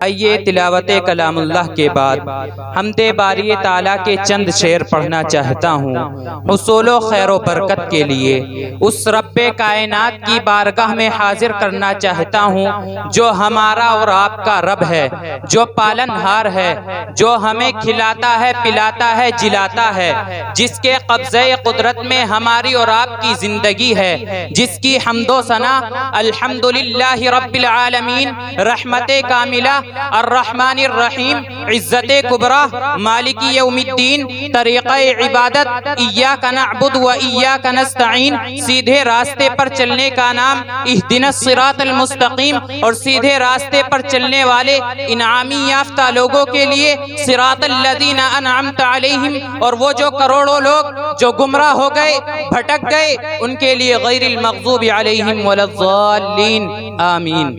آئیے تلاوت کلام اللہ کے بعد حمد باری تعالیٰ کے چند شعر پڑھنا چاہتا ہوں حصول و خیر و برکت کے لیے۔ اس رب کائنات کی بارگاہ میں حاضر کرنا چاہتا ہوں جو ہمارا اور آپ کا رب ہے، جو پالن ہار ہے، جو ہمیں کھلاتا ہے، پلاتا ہے، جلاتا ہے، جس کے قبضہ قدرت میں ہماری اور آپ کی زندگی ہے، جس کی حمد و ثنا الحمدللہ رب العالمین، رحمت کاملہ الرحمن الرحیم، عزت کبریٰ، مالک یوم الدین، طریقہ عبادت ایاک نعبد و ایاک نستعین، سیدھے راستے پر چلنے کا نام اہدنا الصراط المستقیم، اور سیدھے راستے پر چلنے والے انعامی یافتہ لوگوں کے لیے صراط الذین انعمت علیہم، اور وہ جو کروڑوں لوگ جو گمراہ ہو گئے، بھٹک گئے، ان کے لیے غیر المغضوب علیہم ولا الضالین، آمین۔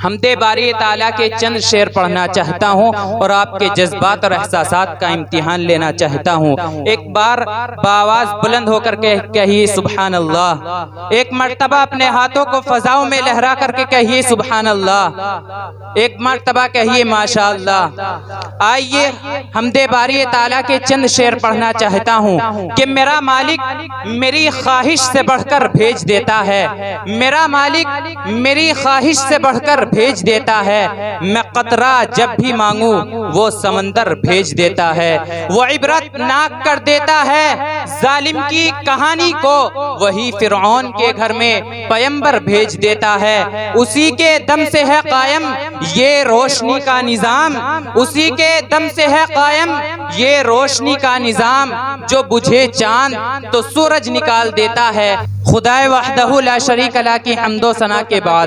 حمد باری تعالیٰ کے چند شعر پڑھنا چاہتا ہوں اور آپ کے جذبات اور احساسات کا امتحان لینا چاہتا ہوں۔ ایک بار بآواز بلند ہو کر کے کہیے سبحان اللہ، ایک مرتبہ اپنے ہاتھوں کو فضاؤں میں لہرا کر کے کہیے سبحان اللہ، ایک مرتبہ کہیے ماشاء اللہ۔ آئیے حمد باری تعالیٰ کے چند شعر پڑھنا چاہتا ہوں کہ میرا مالک میری خواہش سے بڑھ کر بھیج دیتا ہے، میرا مالک میری خواہش سے بڑھ کر بھیج دیتا ہے، میں قطرہ جب بھی مانگوں وہ سمندر بھیج دیتا ہے، وہ عبرت ناک کر دیتا ہے ظالم کی کہانی کو، وہی فرعون کے گھر میں پیمبر بھیج دیتا ہے، اسی کے دم سے ہے قائم یہ روشنی کا نظام، اسی کے دم سے ہے قائم یہ روشنی کا نظام، جو بجھے چاند تو سورج نکال دیتا ہے۔ خدائے وحدہ لا شریک لہ کی حمد و ثنا کے بعد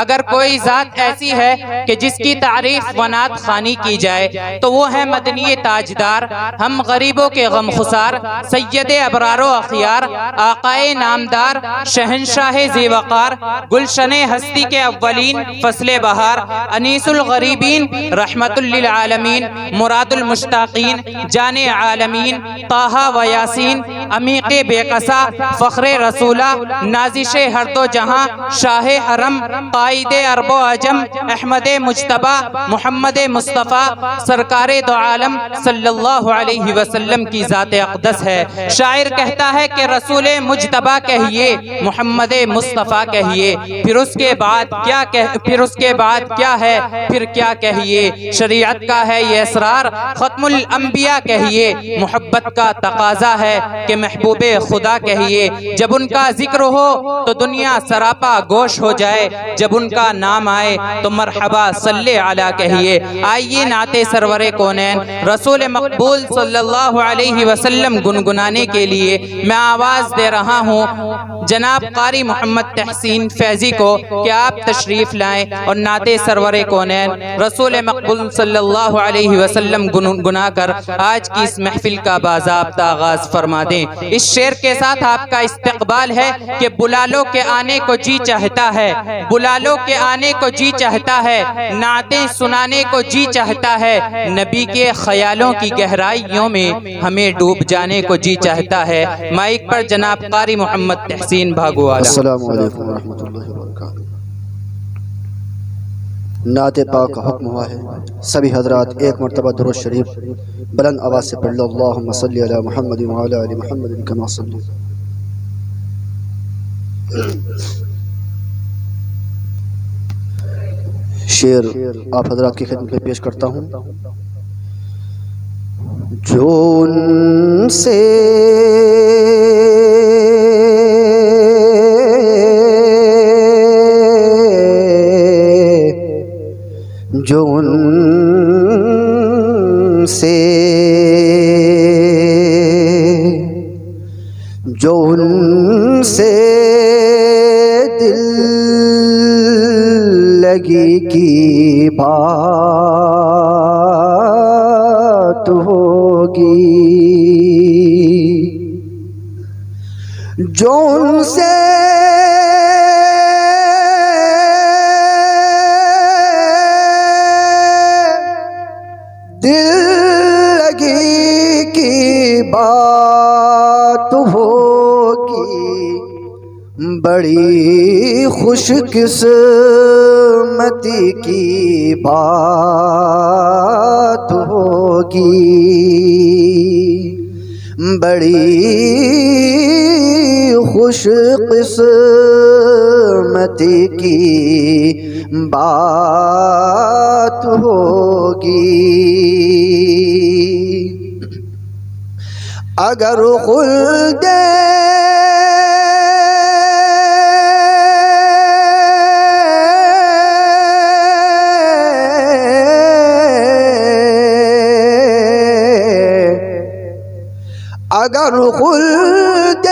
اگر کوئی ذات ایسی ہے کہ جس کی تعریف و نعت خوانی کی جائے تو وہ ہے مدنی تاجدار، ہم غریبوں کے غم خسار، سید ابرار و اخیار، آقائے نامدار، شہنشاہ ذی وقار، گلشن ہستی کے اولین، فصل بہار، انیس الغریبین، رحمت للعالمین، مراد المشتاقین، جان عالمین، طٰہٰ و یاسین، عمیق بے قصا، فخر رسولہ، نازش ہر دو جہاں، شاہ حرم، قائد عرب و عجم، احمد مجتبی، محمد مصطفیٰ، سرکار دو عالم صلی اللہ علیہ وسلم کی ذات اقدس ہے۔ شاعر کہتا ہے کہ رسول مجتبی کہیے، محمد مصطفیٰ کہیے، پھر اس کے بعد کیا ہے، پھر کیا کہیے، شریعت کا ہے یہ اسرار، ختم الانبیاء کہیے، محبت کا تقاضا ہے کہ محبوب خدا کہیے، جب ان کا ذکر ہو تو دنیا سراپا گوش ہو جائے، جب ان کا نام آئے تو مرحبا صلی علی کہیے۔ آئیے نعت سرور کونین رسول مقبول صلی اللہ علیہ وسلم گنگنانے کے لیے میں آواز دے رہا ہوں جناب قاری محمد تحسین فیضی کو کہ آپ تشریف لائیں اور نعت سرور کونین رسول مقبول صلی اللہ علیہ وسلم گنگنا کر آج کی اس محفل کا باضابطہ آغاز فرما دیں۔ اس شعر کے ساتھ آپ کا استقبال ہے کہ بلا لو کے آنے کو جی چاہتا ہے، بلا لو کے آنے کو جی چاہتا ہے، نعتیں سنانے کو جی چاہتا ہے، نبی کے خیالوں کی گہرائیوں میں ہمیں ڈوب جانے کو جی چاہتا ہے۔ مائک پر جناب قاری محمد تحسین بھاگوالا۔ السلام علیکم ورحمۃ اللہ وبرکاتہ۔ نعت پاک کا حکم ہوا ہے، سبھی حضرات ایک مرتبہ درود شریف بلند آواز سے پڑھ لو۔ اللہم صلی علی محمد وعلی آل محمد کما صلیت۔ شعر آپ حضرات کی خدمت میں پیش کرتا ہوں۔ جو ان سے دل لگی کی بات ہوگی، جو ان سے دل لگی کی بات ہوگی، بڑی خوش قسمت متی کی بات ہوگی، بڑی خوش قسمتی کی بات ہوگی۔ اگر خلد اگر خلد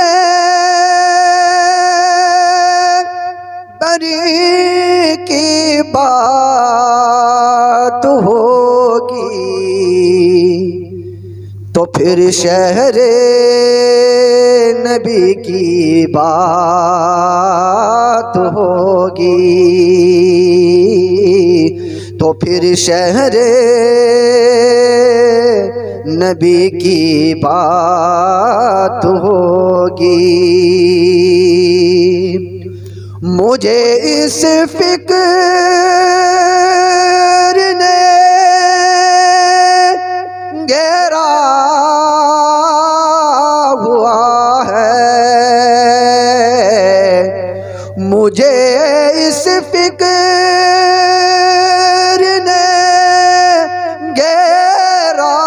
بری کی بات ہوگی تو پھر شہر نبی کی بات ہوگی، تو پھر شہر نبی کی بات ہوگی۔ مجھے اس فکر نے گھیرا ہوا ہے، مجھے اس فکر نے گھیرا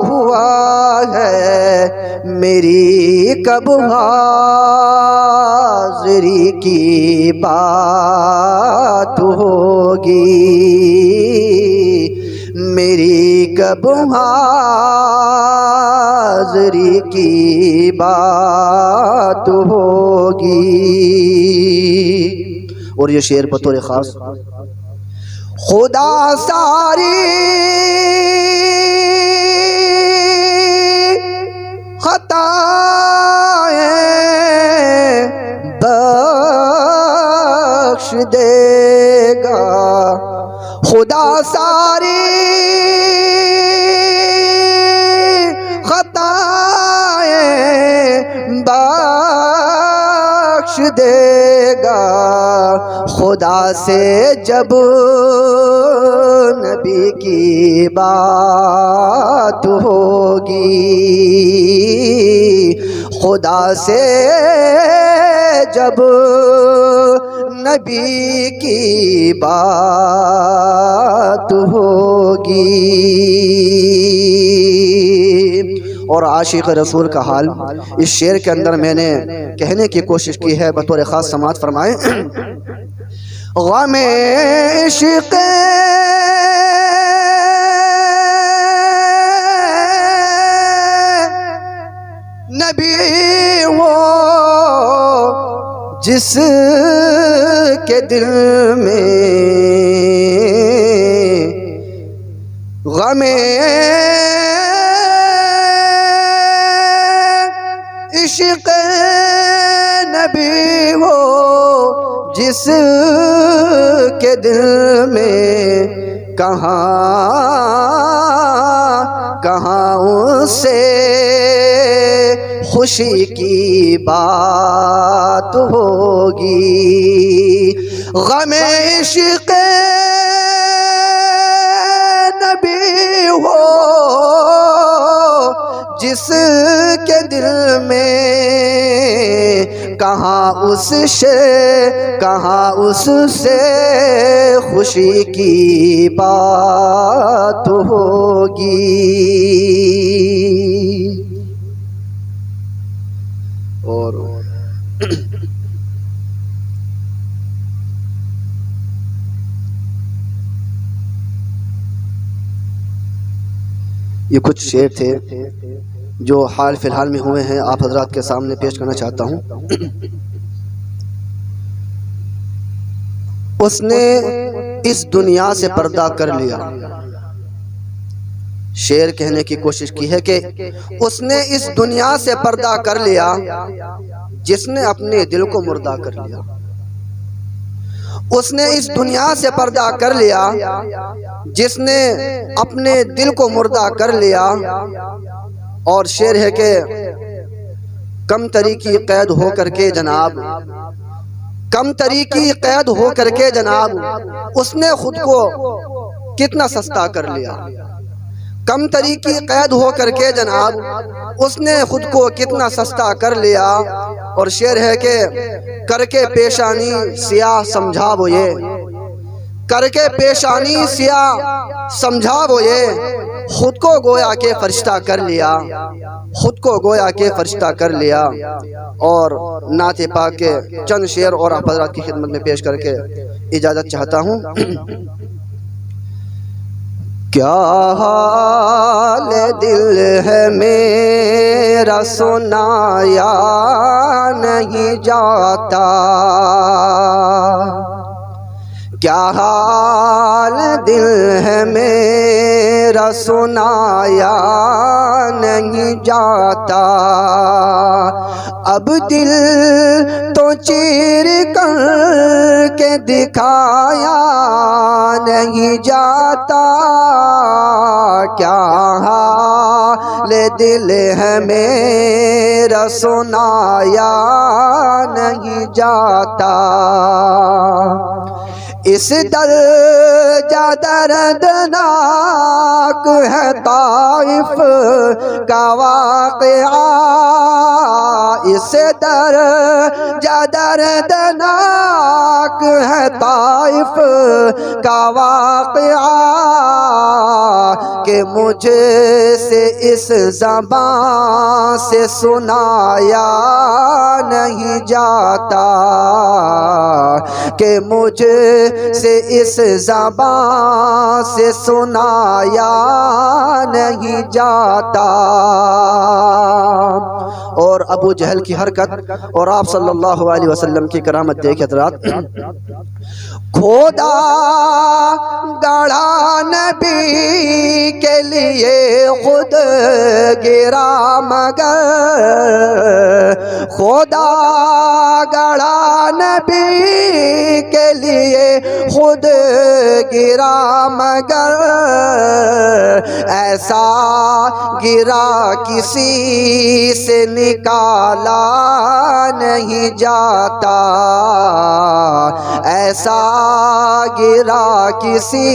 ہوا ہے، میری کب حاضری کی بات ہوگی، میری کب حاضری کی بات ہوگی۔ اور یہ شعر بطور خاص خدا ساری خطائیں بخش دے گا، خدا ساری خطائیں بخش دے گا، خدا سے جب نبی کی بات ہوگی، خدا سے جب نبی کی بات ہوگی۔ اور عاشق رسول کا حال اس شعر کے اندر میں نے کہنے کی کوشش کی ہے، بطور خاص سماعت فرمائیں۔ غم عشق نبی وہ جس کے دل میں غم عشق نبی ہو، جس کے دل میں کہاں اس سے خوشی کی بات ہوگی، غم عشق نبی ہو جس کے دل میں کہاں اس سے خوشی کی بات ہوگی۔ اور یہ کچھ شعر تھے جو حال فی الحال میں ہوئے ہیں، آپ حضرات کے سامنے پیش کرنا چاہتا ہوں۔ اس نے اس دنیا سے پردہ کر لیا، شعر کہنے کی کوشش کی ہے کہ اس نے اس دنیا سے پردہ کر لیا جس نے اپنے دل کو مردہ کر لیا، اس نے اس دنیا سے پردہ کر لیا جس نے اپنے دل کو مردہ کر لیا۔ اور شعر ہے کہ کم تری کی قید ہو کر کے جناب کم طریقی قید ہو کر کے جناب اس نے خود کو کتنا سستا کر لیا، کم طریقی قید ہو کر کے جناب اس نے خود کو کتنا سستا کر لیا۔ اور شعر ہے کہ کر کے پیشانی سیاہ سمجھا وہ یہ، کر کے پیشانی سیاہ سمجھا وہ یہ، خود کو گویا کہ فرشتہ کر لیا، خود کو گویا کہ فرشتہ کر لیا۔ اور نعت پاک کے چند شعر اور آپ حضرات کی خدمت میں پیش کر کے اجازت چاہتا ہوں۔ کیا حال دل ہے میرا سنایا نہیں جاتا، کیا حال دل ہے میرا سنایا نہیں جاتا، اب دل تو چیر کر کے دکھایا نہیں جاتا، کیا حال دل ہے میرا سنایا نہیں جاتا، اس درجہ دردناک ہے طائف کا واقعہ، اس درجہ دردناک ہے طائف کا واقعہ، کہ مجھ سے اس زبان سے سنایا نہیں جاتا، کہ مجھ سے اس زبان سے سنایا نہیں جاتا۔ اور ابو جہل کی حرکت اور آپ صلی اللہ علیہ وسلم کی کرامت دیکھیں حضرات، کھودا گڑھا نبی کے لیے خود گرا مگر، کھودا گڑھا نبی کے لیے خود گرا مگر، ایسا گرا کسی سے نکالا نہیں جاتا، ایسا گرا کسی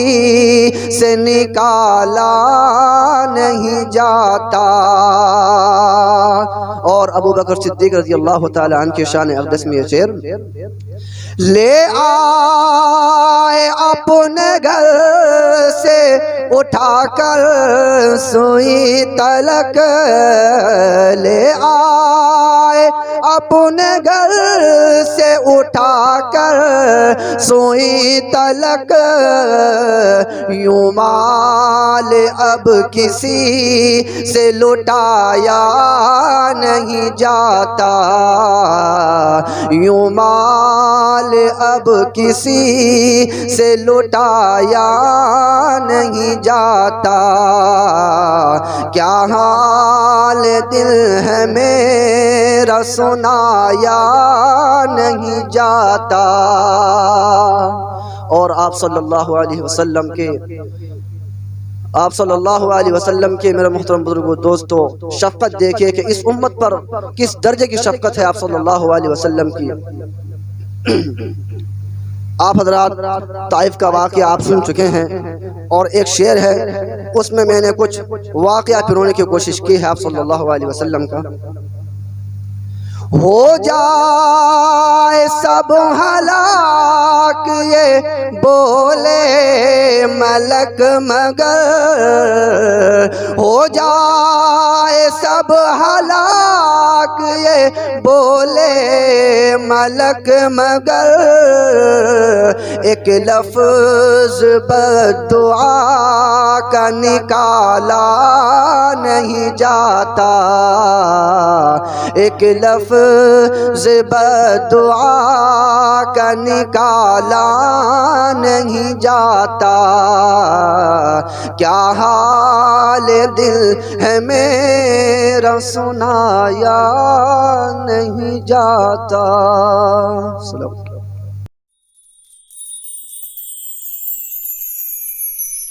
سے نکالا نہیں جاتا۔ اور ابو بکر صدیق رضی اللہ تعالی عنہ کی شان اقدس میں یہ شعر، لے آئے اپنے گھر سے اٹھا کر سوئی تلک، لے آئے اپنے گھر سے اٹھا کر سوئی تلک، یوں مال اب کسی سے لٹایا نہیں جاتا، یوں مال اب کسی سے لٹایا نہیں جاتا، کیا حال دل ہے میرا سنایا نہیں جاتا۔ اور آپ صلی اللہ علیہ وسلم کے میرے محترم بزرگوں دوستو شفقت دیکھیے کہ اس امت پر کس درجے کی شفقت ہے آپ صلی اللہ علیہ وسلم کی۔ آپ حضرات طائف کا واقعہ آپ سن چکے ہیں، اور ایک شعر ہے اس میں میں نے کچھ واقعہ پھرونے کی کوشش کی ہے آپ صلی اللہ علیہ وسلم کا۔ ہو جائے سب ہلاک یہ بولے ملک مگر، ہو جائے سب ہلاک یہ بولے ملک مگر، ایک لفظ بددعا کا نکالا نہیں جاتا، ایک لفظ بددعا کا نکالا نہیں جاتا، کیا حال دل ہے میرا سنایا نہیں جاتا۔